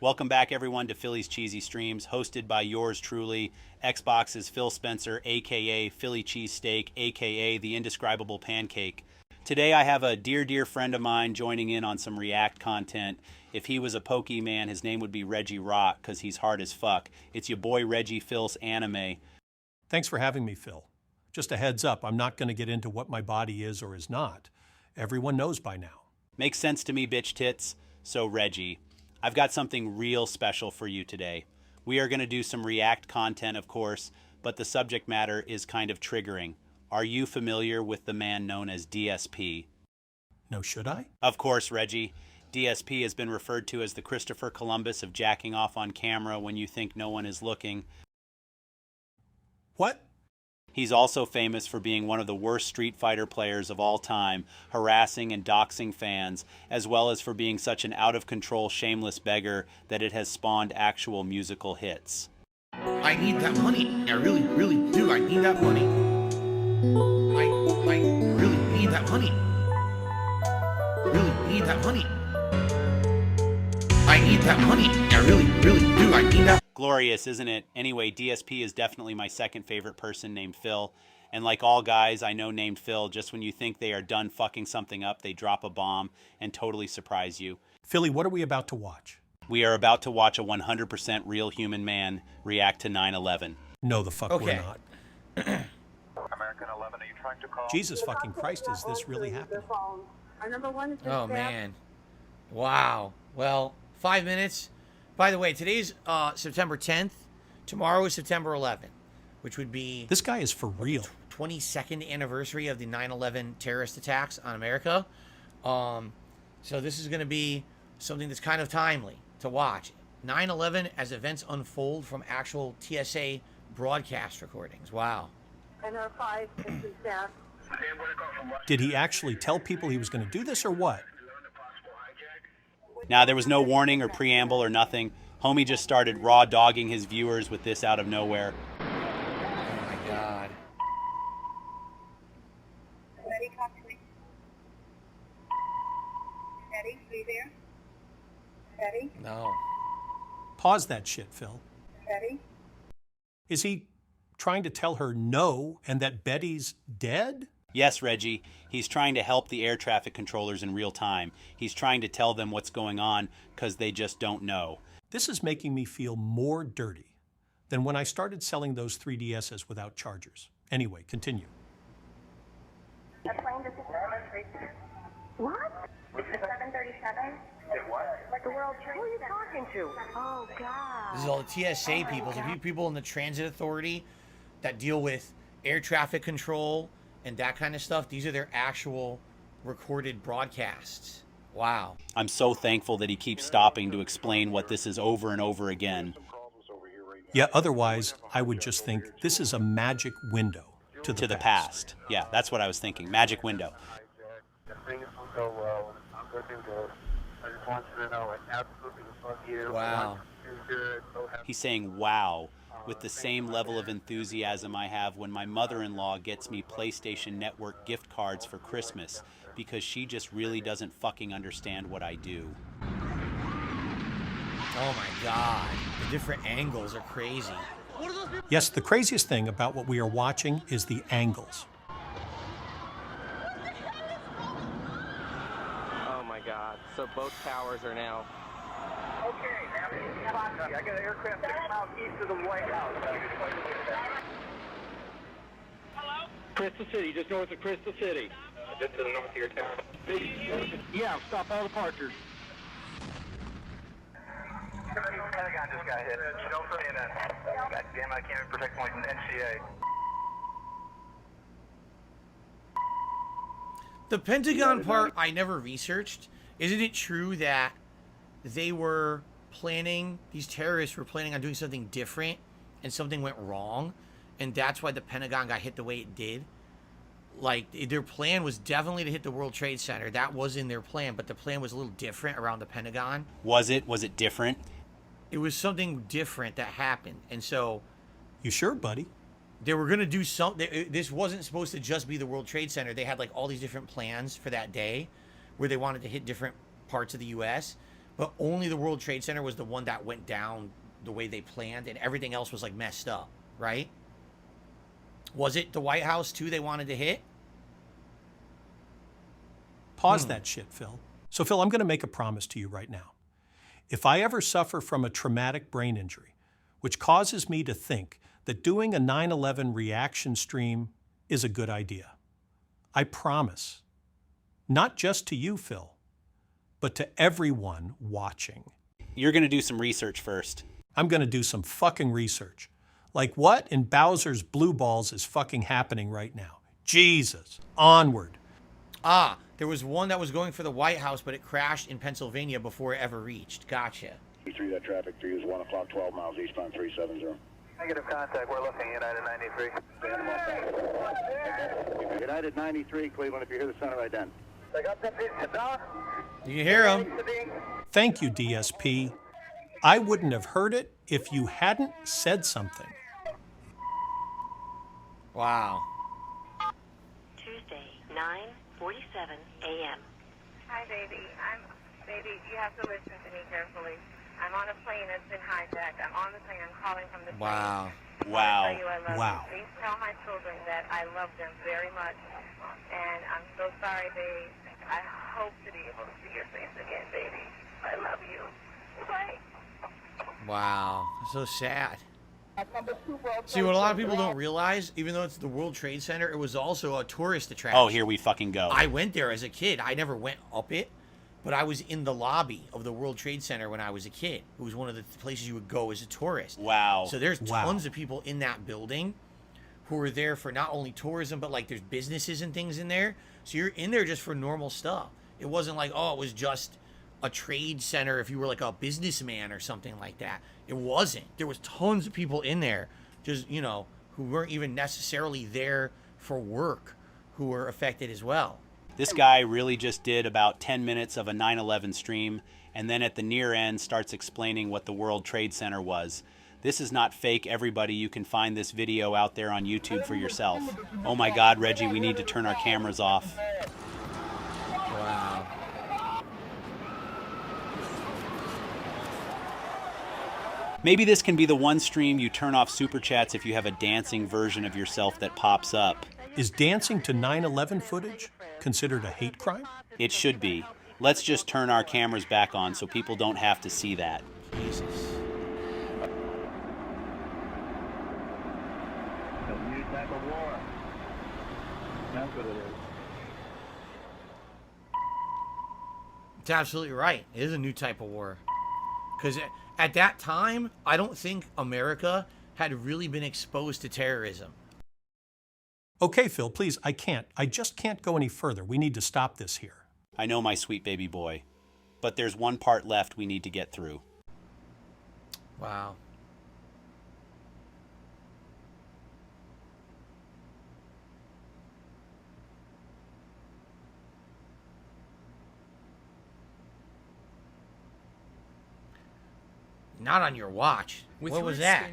Welcome back, everyone, to Philly's Cheesy Streams, hosted by yours truly, Xbox's Phil Spencer, a.k.a. Philly Cheesesteak, a.k.a. The Indescribable Pancake. Today I have a dear friend of mine joining in on some React content. If he was a Pokemon, his name would be Reggie Rock, because he's hard as fuck. It's your boy Reggie Phil's Anime. Thanks for having me, Phil. Just a heads up, I'm not going to get into what my body is or is not. Everyone knows by now. Makes sense to me, bitch tits. So Reggie, I've got something real special for you today. We are going to do some React content, of course, but the subject matter is kind of triggering. Are you familiar with the man known as DSP? No, should I? Of course, Reggie. DSP has been referred to as the Christopher Columbus of jacking off on camera when you think no one is looking. What? He's also famous for being one of the worst Street Fighter players of all time, harassing and doxing fans, as well as for being such an out-of-control, shameless beggar that it has spawned actual musical hits. I need that money. I really do. I need that money. I really need that money. Really need that money. I need that money. I really do. I need that. Glorious, isn't it? Anyway, DSP is definitely my second favorite person named Phil. And like all guys I know named Phil, just when you think they are done fucking something up, they drop a bomb and totally surprise you. Philly, what are we about to watch? We are about to watch a 100% real human man react to 9/11. No, the fuck we're not. American 11, are you trying to call? Jesus fucking Christ, is this really happening? Oh, man. Wow. Well, 5 minutes. By the way, today's September 10th. Tomorrow is September 11th, which would be... This guy is for real. 22nd anniversary of the 9/11 terrorist attacks on America. So this is going to be something that's kind of timely to watch. 9/11 as events unfold from actual TSA broadcast recordings. Wow. Did he actually tell people he was going to do this or what? Now, there was no warning or preamble or nothing. Homie just started raw dogging his viewers with this out of nowhere. Oh my God. Ready, talk to me. Ready, are you there? Ready? No. Pause that shit, Phil. Ready? Is he trying to tell her no and that Betty's dead? Yes, Reggie, he's trying to help the air traffic controllers in real time. He's trying to tell them what's going on because they just don't know. This is making me feel more dirty than when I started selling those 3DSs without chargers. Anyway, continue. A plane just What? The 737? What? The World Trade Center. Who are you talking to? Oh, God. This is all the TSA people, so people in the Transit Authority that deal with air traffic control and that kind of stuff. These are their actual recorded broadcasts. Wow. I'm so thankful that he keeps stopping to explain what this is over and over again. Yeah, otherwise, I would just think this is a magic window to the past. Yeah, that's what I was thinking. Magic window. Things will go well. I'm going to do this. I just want you to know I absolutely love you. Wow. You're good. So happy. He's saying wow with the same level of enthusiasm I have when my mother-in-law gets me PlayStation Network gift cards for Christmas because she just really doesn't fucking understand what I do. Oh my God. The different angles are crazy. Yes, the craziest thing about what we are watching is the angles. Oh my God. So both towers are now. Okay, now I got an aircraft 6 miles east of the White House. Hello? Crystal City, just north of Crystal City. Just to the north of your town. Yeah, stop all departures. Pentagon just got hit. Don't put me in that. God damn, I can't even protect my NCA. The Pentagon part I never researched. Isn't it true that they were planning, these terrorists were planning on doing something different and something went wrong, and that's why the Pentagon got hit the way it did? Like, their plan was definitely to hit the World Trade Center. That was in their plan, but the plan was a little different around the Pentagon. Was it? Was it different? It was something different that happened. And so... You sure, buddy? They were going to do something. This wasn't supposed to just be the World Trade Center. They had, like, all these different plans for that day where they wanted to hit different parts of the U.S., but only the World Trade Center was the one that went down the way they planned, and everything else was like messed up, right? Was it the White House too they wanted to hit? Pause that shit, Phil. So, Phil, I'm going to make a promise to you right now. If I ever suffer from a traumatic brain injury, which causes me to think that doing a 9/11 reaction stream is a good idea, I promise, not just to you, Phil, but to everyone watching. You're going to do some research first. I'm going to do some fucking research. Like what in Bowser's Blue Balls is fucking happening right now? Jesus. Onward. Ah, there was one that was going for the White House, but it crashed in Pennsylvania before it ever reached. Gotcha. 3, that traffic 3 is 1 o'clock, 12 miles eastbound 370. Negative contact. We're looking United 93. United 93, Cleveland, if you hear the center, ident. You hear him? Thank you, DSP. I wouldn't have heard it if you hadn't said something. Wow. Tuesday, 9:47 a.m. Hi, baby. Baby, you have to listen to me carefully. I'm on a plane that's been hijacked. I'm on the plane. I'm calling from the plane. Wow. Wow. I tell you I love Wow. you. Please tell my children that I love them very much. And I'm so sorry, babe. I hope to be able to see your face again, baby. I love you. Bye. Wow. So sad. See, what a lot of people don't realize, even though it's the World Trade Center, it was also a tourist attraction. Oh, here we fucking go. I went there as a kid. I never went up it, but I was in the lobby of the World Trade Center when I was a kid. It was one of the places you would go as a tourist. Wow. So there's Wow. tons of people in that building who are there for not only tourism, but like there's businesses and things in there. So you're in there just for normal stuff. It wasn't like, oh, it was just a trade center if you were like a businessman or something like that. It wasn't. There was tons of people in there just, you know, who weren't even necessarily there for work who were affected as well. This guy really just did about 10 minutes of a 9/11 stream, and then at the near end starts explaining what the World Trade Center was. This is not fake, everybody. You can find this video out there on YouTube for yourself. Oh my God, Reggie, we need to turn our cameras off. Wow. Maybe this can be the one stream you turn off super chats if you have a dancing version of yourself that pops up. Is dancing to 9/11 footage considered a hate crime? It should be. Let's just turn our cameras back on so people don't have to see that. Jesus. New type of war. That's what it is. It's absolutely right. It is a new type of war. Because at that time, I don't think America had really been exposed to terrorism. Okay, Phil, please, I just can't go any further. We need to stop this here. I know, my sweet baby boy. But there's one part left we need to get through. Wow. Not on your watch. What was that?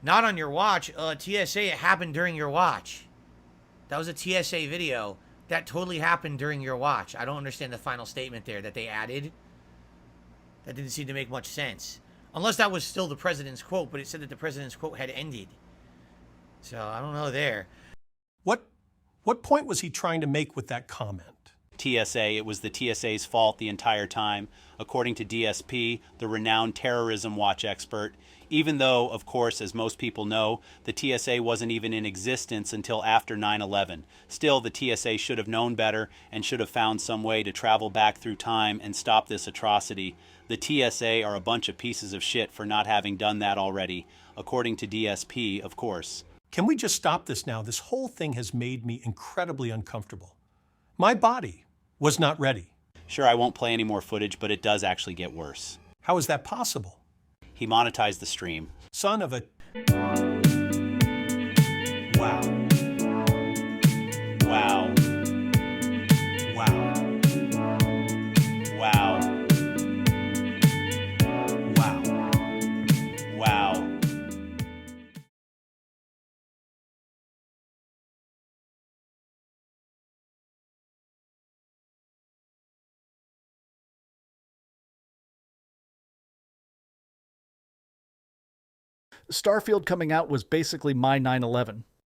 Not on your watch. TSA, it happened during your watch. That was a TSA video. That totally happened during your watch. I don't understand the final statement there that they added. That didn't seem to make much sense. Unless that was still the president's quote, but it said that the president's quote had ended. So, I don't know there. What point was he trying to make with that comment? TSA, it was the TSA's fault the entire time, according to DSP, the renowned terrorism watch expert, even though, of course, as most people know, the TSA wasn't even in existence until after 9/11. Still, the TSA should have known better and should have found some way to travel back through time and stop this atrocity. The TSA are a bunch of pieces of shit for not having done that already, according to DSP, of course. Can we just stop this now? This whole thing has made me incredibly uncomfortable. My body was not ready. Sure, I won't play any more footage, but it does actually get worse. How is that possible? He monetized the stream. Son of a... Wow. Starfield coming out was basically my 9/11.